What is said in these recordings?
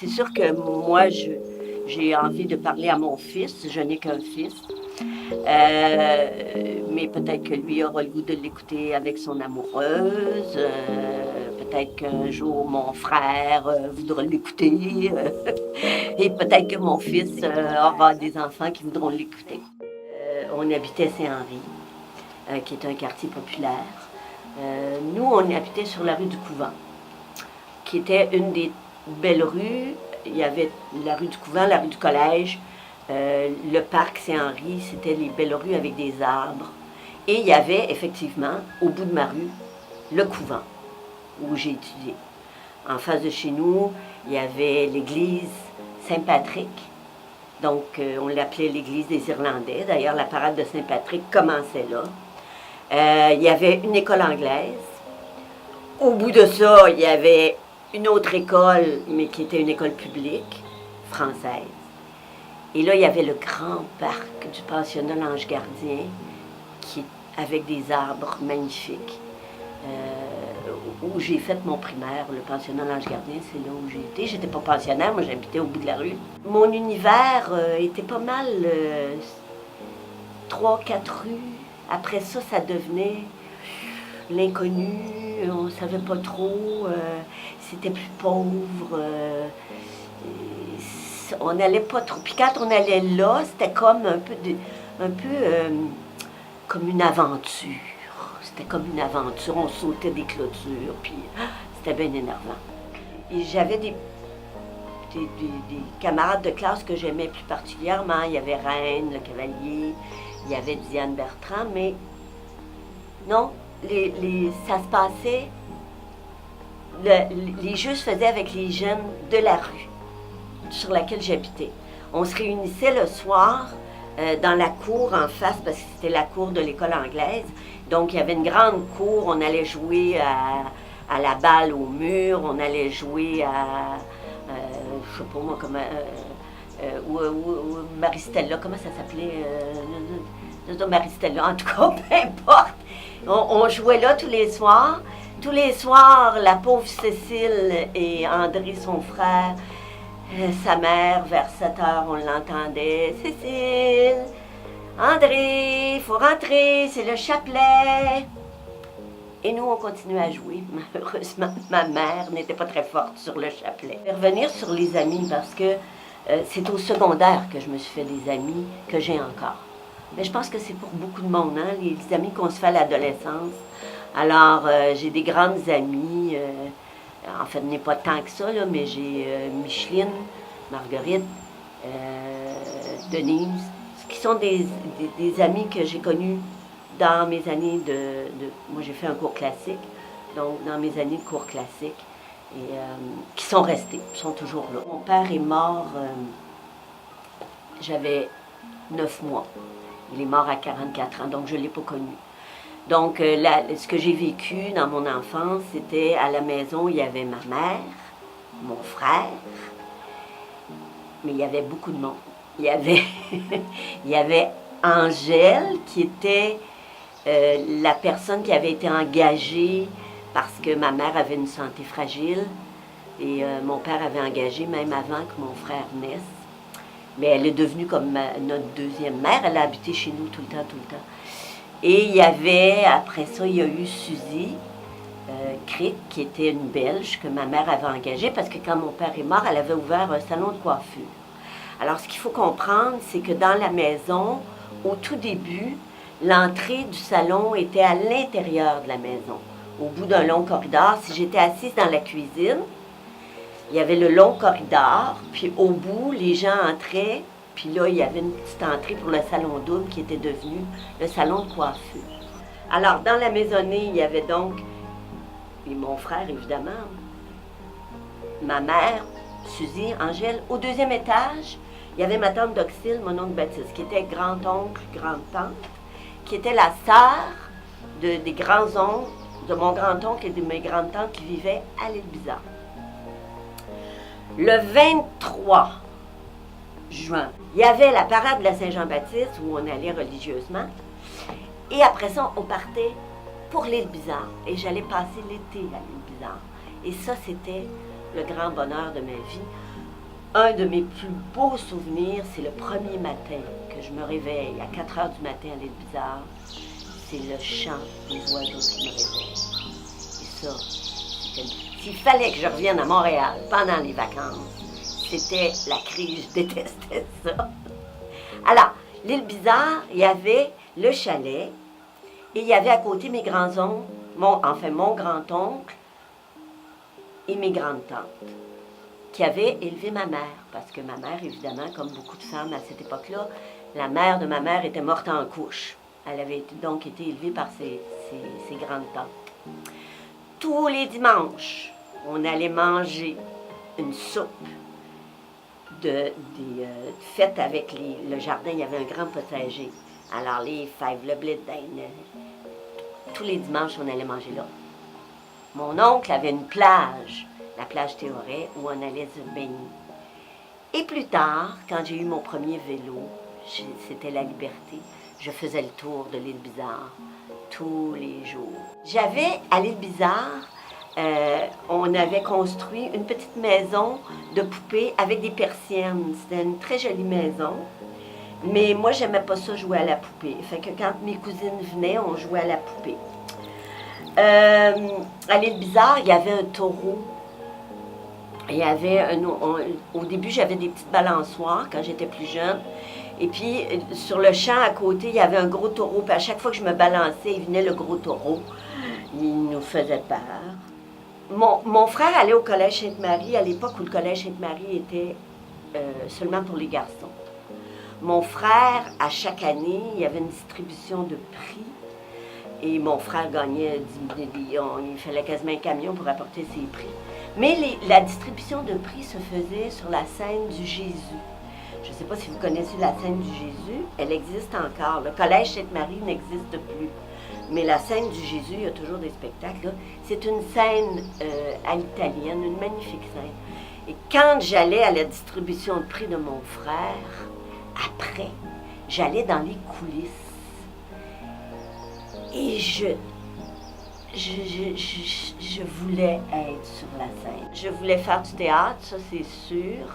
C'est sûr que moi, j'ai envie de parler à mon fils. Je n'ai qu'un fils. Mais peut-être que lui aura le goût de l'écouter avec son amoureuse. Peut-être qu'un jour, mon frère voudra l'écouter. Et peut-être que mon fils aura des enfants qui voudront l'écouter. On habitait Saint-Henri, qui est un quartier populaire. Nous, on habitait sur la rue du Couvent, qui était une des belles rues. Il y avait la rue du Couvent, la rue du Collège, le parc Saint-Henri, c'était les belles rues avec des arbres. Et il y avait effectivement, au bout de ma rue, le couvent où j'ai étudié. En face de chez nous, il y avait l'église Saint-Patrick. Donc, on l'appelait l'église des Irlandais. D'ailleurs, la parade de Saint-Patrick commençait là. Il y avait une école anglaise. Au bout de ça, il y avait une autre école, mais qui était une école publique, française. Et là, il y avait le grand parc du pensionnat L'Ange Gardien, avec des arbres magnifiques, où j'ai fait mon primaire. Le pensionnat L'Ange Gardien, c'est là où j'ai été. J'étais pas pensionnaire, moi j'habitais au bout de la rue. Mon univers était pas mal 3-4 rues. Après ça, ça devenait l'inconnu, on ne savait pas trop, c'était plus pauvre, on n'allait pas trop. Puis quand on allait là, c'était comme un peu comme une aventure. C'était comme une aventure, on sautait des clôtures, puis c'était bien énervant. Et j'avais des camarades de classe que j'aimais plus particulièrement. Il y avait Reine, le Cavalier, il y avait Diane Bertrand, mais non, ça se passait, les jeux se faisaient avec les jeunes de la rue sur laquelle j'habitais. On se réunissait le soir dans la cour en face, parce que c'était la cour de l'école anglaise. Donc, il y avait une grande cour, on allait jouer à la balle au mur, on allait jouer à, je sais pas moi, comment, ou Maristella, comment ça s'appelait? Maristella, en tout cas, peu importe. On jouait là tous les soirs. Tous les soirs, la pauvre Cécile et André, son frère, sa mère, vers 7 heures, on l'entendait. « Cécile, André, il faut rentrer, c'est le chapelet. » Et nous, on continuait à jouer. Malheureusement, ma mère n'était pas très forte sur le chapelet. Je vais revenir sur les amis parce que c'est au secondaire que je me suis fait des amis que j'ai encore. Mais je pense que c'est pour beaucoup de monde, hein, les amis qu'on se fait à l'adolescence. Alors, j'ai des grandes amies, en fait, n'est pas tant que ça, là, mais j'ai Micheline, Marguerite, Denise, qui sont des amis que j'ai connus dans mes années moi, j'ai fait un cours classique, donc dans mes années de cours classique, et qui sont restés, sont toujours là. Mon père est mort, j'avais 9 mois. Il est mort à 44 ans, donc je ne l'ai pas connu. Donc, ce que j'ai vécu dans mon enfance, c'était à la maison, il y avait ma mère, mon frère, mais il y avait beaucoup de monde. Il y avait Angèle, qui était la personne qui avait été engagée parce que ma mère avait une santé fragile et mon père avait engagé même avant que mon frère naisse. Mais elle est devenue comme notre deuxième mère. Elle a habité chez nous tout le temps, tout le temps. Et il y avait, après ça, il y a eu Suzy Crick, qui était une Belge que ma mère avait engagée parce que quand mon père est mort, elle avait ouvert un salon de coiffure. Alors, ce qu'il faut comprendre, c'est que dans la maison, au tout début, l'entrée du salon était à l'intérieur de la maison, au bout d'un long corridor. Si j'étais assise dans la cuisine, il y avait le long corridor, puis au bout, les gens entraient, puis là, il y avait une petite entrée pour le salon double qui était devenu le salon de coiffure. Alors, dans la maisonnée, il y avait donc, et mon frère, évidemment, ma mère, Suzy, Angèle. Au deuxième étage, il y avait ma tante Doxyle, mon oncle Baptiste, qui était grand-oncle, grande-tante, qui était la sœur des grands-oncles, de mon grand-oncle et de mes grandes-tantes qui vivaient à l'île Bizarre. Le 23 juin, il y avait la parade de la Saint-Jean-Baptiste où on allait religieusement. Et après ça, on partait pour l'île Bizarre. Et j'allais passer l'été à l'île Bizarre. Et ça, c'était le grand bonheur de ma vie. Un de mes plus beaux souvenirs, c'est le premier matin que je me réveille à 4 heures du matin à l'île Bizarre. C'est le chant des oiseaux qui me réveille. Et ça, s'il fallait que je revienne à Montréal pendant les vacances, c'était la crise, je détestais ça. Alors, l'île Bizarre, il y avait le chalet et il y avait à côté mes grands-oncles, mon grand-oncle et mes grandes-tantes qui avaient élevé ma mère. Parce que ma mère, évidemment, comme beaucoup de femmes à cette époque-là, la mère de ma mère était morte en couche. Elle avait donc été élevée par ses grandes-tantes. Tous les dimanches, on allait manger une soupe faite avec le jardin. Il y avait un grand potager. Alors les fèves, le blé de dinde, tous les dimanches, on allait manger là. Mon oncle avait une plage, la plage Théoret, où on allait se baigner. Et plus tard, quand j'ai eu mon premier vélo, c'était la Liberté, je faisais le tour de l'île Bizarre tous les jours. J'avais, à l'île Bizarre, on avait construit une petite maison de poupées avec des persiennes. C'était une très jolie maison, mais moi, j'aimais pas ça jouer à la poupée. Fait que quand mes cousines venaient, on jouait à la poupée. À l'île Bizarre, il y avait un taureau. Il y avait au début, j'avais des petites balançoires quand j'étais plus jeune. Et puis, sur le champ à côté, il y avait un gros taureau. Puis à chaque fois que je me balançais, il venait le gros taureau. Il nous faisait peur. Mon frère allait au Collège Sainte-Marie à l'époque où le Collège Sainte-Marie était seulement pour les garçons. Mon frère, à chaque année, il y avait une distribution de prix. Et mon frère gagnait, il fallait quasiment un camion pour apporter ses prix. Mais la distribution de prix se faisait sur la scène du Jésus. Je ne sais pas si vous connaissez la scène du Jésus, elle existe encore. Le Collège Sainte-Marie n'existe plus. Mais la scène du Jésus, il y a toujours des spectacles. C'est une scène à l'italienne, une magnifique scène. Et quand j'allais à la distribution de prix de mon frère, après, j'allais dans les coulisses. Et je voulais être sur la scène. Je voulais faire du théâtre, ça c'est sûr.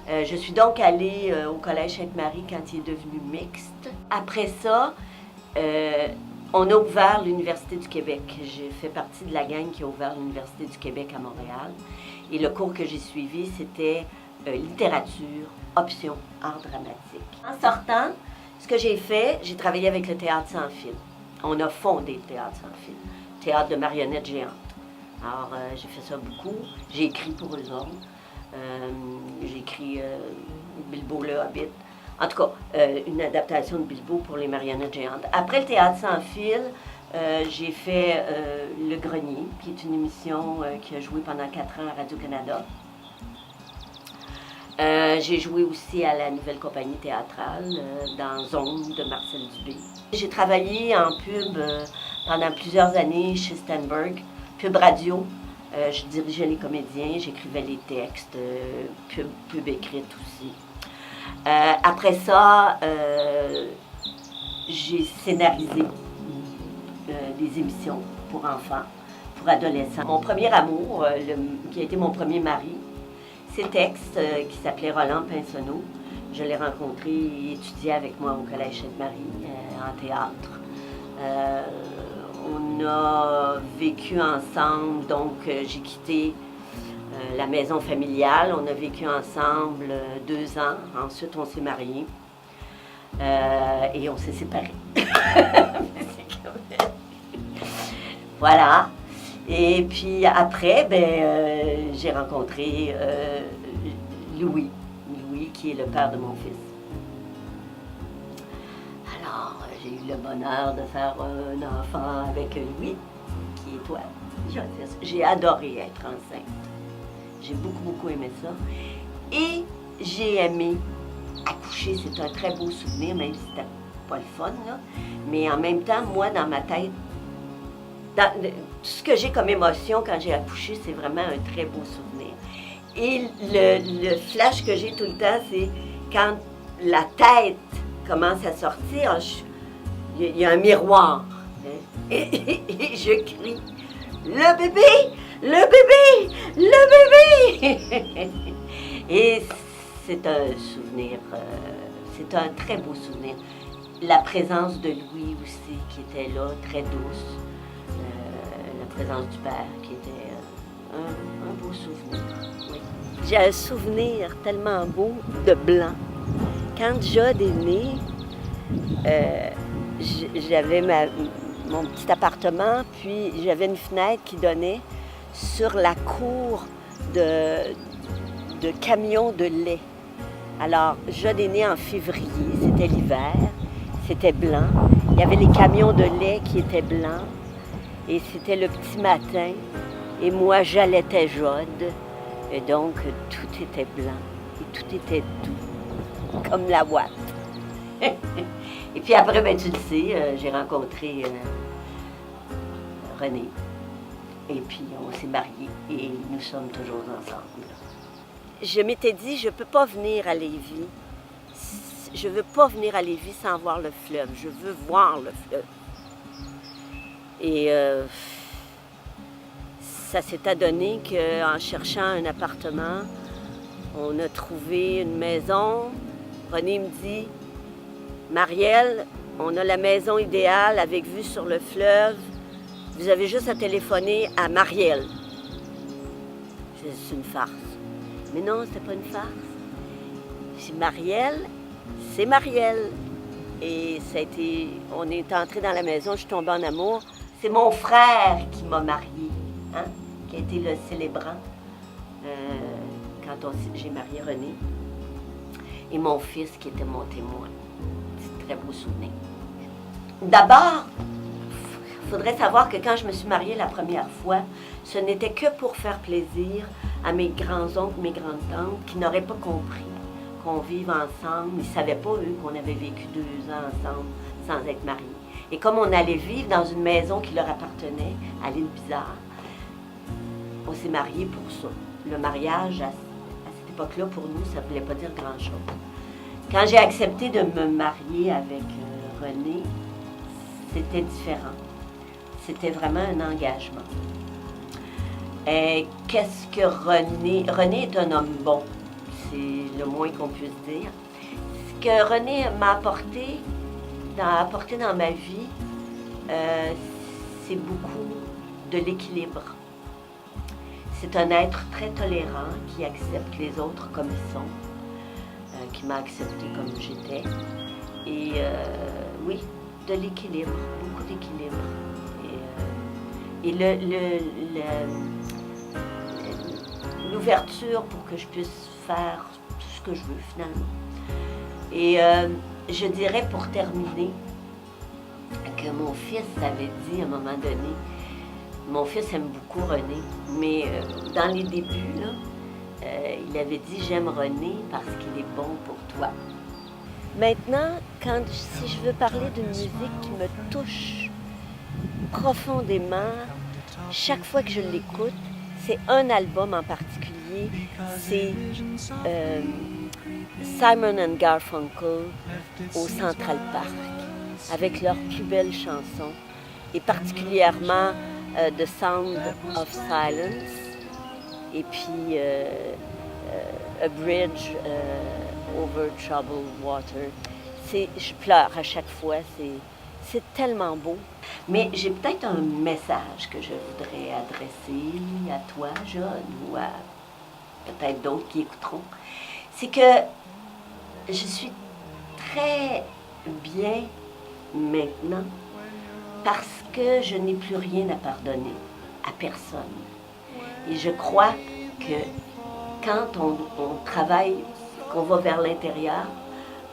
Je suis donc allée au Collège Sainte-Marie quand il est devenu mixte. Après ça, on a ouvert l'Université du Québec. J'ai fait partie de la gang qui a ouvert l'Université du Québec à Montréal. Et le cours que j'ai suivi, c'était littérature, option, art dramatique. En sortant, ce que j'ai fait, j'ai travaillé avec le Théâtre sans fil. On a fondé le Théâtre sans fil, théâtre de marionnettes géantes. Alors, j'ai fait ça beaucoup. J'ai écrit pour eux autres. J'ai écrit Bilbo le Hobbit. En tout cas, une adaptation de Bilbo pour les marionnettes géantes. Après le Théâtre sans fil, j'ai fait Le Grenier, qui est une émission qui a joué pendant 4 ans à Radio-Canada. J'ai joué aussi à la Nouvelle Compagnie théâtrale dans Zone de Marcel Dubé. J'ai travaillé en pub pendant plusieurs années chez Stenberg, pub radio. Je dirigeais les comédiens, j'écrivais les textes, pub écrite aussi. Après ça, j'ai scénarisé des émissions pour enfants, pour adolescents. Mon premier amour, qui a été mon premier mari, c'est Tex, qui s'appelait Roland Pinsonneau. Je l'ai rencontré, il étudiait avec moi au Collège Sainte-Marie en théâtre. On a vécu ensemble, donc j'ai quitté la maison familiale. On a vécu ensemble 2 ans. Ensuite, on s'est mariés et on s'est séparés. Voilà. Et puis après, j'ai rencontré Louis, qui est le père de mon fils. Alors, j'ai eu le bonheur de faire un enfant avec Louis, qui est toi. J'ai adoré être enceinte. J'ai beaucoup aimé ça. Et j'ai aimé accoucher. C'est un très beau souvenir, même si c'était pas le fun, là. Mais en même temps, moi, dans ma tête, tout ce que j'ai comme émotion quand j'ai accouché, c'est vraiment un très beau souvenir. Et le flash que j'ai tout le temps, c'est quand la tête commence à sortir, il y a un miroir. Hein, et je crie, le bébé, le bébé, le bébé! Et c'est un souvenir, c'est un très beau souvenir. La présence de Louis aussi, qui était là, très douce. La présence du père, qui était un beau souvenir, oui. J'ai un souvenir tellement beau de blanc. Quand Jod est né, j'avais mon petit appartement, puis j'avais une fenêtre qui donnait sur la cour de camions de lait. Alors, Jod est né en février, c'était l'hiver, c'était blanc. Il y avait les camions de lait qui étaient blancs, et c'était le petit matin, et moi j'allaitais Jod, et donc tout était blanc, et tout était doux, comme la ouate. Et puis après, ben, tu le sais, j'ai rencontré René. Et puis on s'est mariés et nous sommes toujours ensemble. Je m'étais dit, je ne peux pas venir à Lévis. Je ne veux pas venir à Lévis sans voir le fleuve. Je veux voir le fleuve. Et ça s'est adonné qu'en cherchant un appartement, on a trouvé une maison. René me dit, Marielle, on a la maison idéale avec vue sur le fleuve. Vous avez juste à téléphoner à Marielle. C'est une farce. Mais non, c'était pas une farce. C'est Marielle, c'est Marielle. Et ça a été, on est entré dans la maison, je suis tombée en amour. C'est mon frère qui m'a mariée, hein, qui a été le célébrant quand j'ai marié René. Et mon fils qui était mon témoin. C'est un très beau souvenir. D'abord, il faudrait savoir que quand je me suis mariée la première fois, ce n'était que pour faire plaisir à mes grands-oncles, mes grandes-tantes, qui n'auraient pas compris qu'on vive ensemble. Ils ne savaient pas, eux, qu'on avait vécu 2 ans ensemble sans être mariés. Et comme on allait vivre dans une maison qui leur appartenait, à l'île Bizarre, on s'est mariés pour ça. Le mariage, à cette époque-là, pour nous, ça ne voulait pas dire grand-chose. Quand j'ai accepté de me marier avec René, c'était différent. C'était vraiment un engagement. Qu'est-ce que René... René est un homme bon, c'est le moins qu'on puisse dire. Ce que René m'a apporté dans ma vie, c'est beaucoup de l'équilibre. C'est un être très tolérant qui accepte les autres comme ils sont, qui m'a accepté comme j'étais. Et oui, de l'équilibre, beaucoup d'équilibre. Et l'ouverture pour que je puisse faire tout ce que je veux finalement. Et je dirais pour terminer que mon fils avait dit à un moment donné, mon fils aime beaucoup René, mais dans les débuts, là, il avait dit « J'aime René parce qu'il est bon pour toi ». Maintenant, si je veux parler d'une musique qui me touche profondément, chaque fois que je l'écoute, c'est un album en particulier, c'est Simon and Garfunkel au Central Park, avec leurs plus belles chansons, et particulièrement The Sound of Silence, et puis A Bridge Over Troubled Water. Je pleure à chaque fois, c'est tellement beau. Mais j'ai peut-être un message que je voudrais adresser à toi, Jod, ou à peut-être d'autres qui écouteront. C'est que je suis très bien maintenant parce que je n'ai plus rien à pardonner à personne. Et je crois que quand on travaille, qu'on va vers l'intérieur,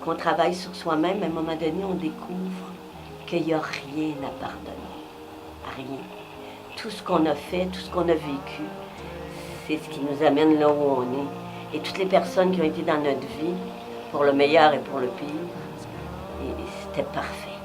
qu'on travaille sur soi-même, à un moment donné, on découvre qu'il n'y a rien à pardonner. Rien. Tout ce qu'on a fait, tout ce qu'on a vécu, c'est ce qui nous amène là où on est. Et toutes les personnes qui ont été dans notre vie, pour le meilleur et pour le pire, et c'était parfait.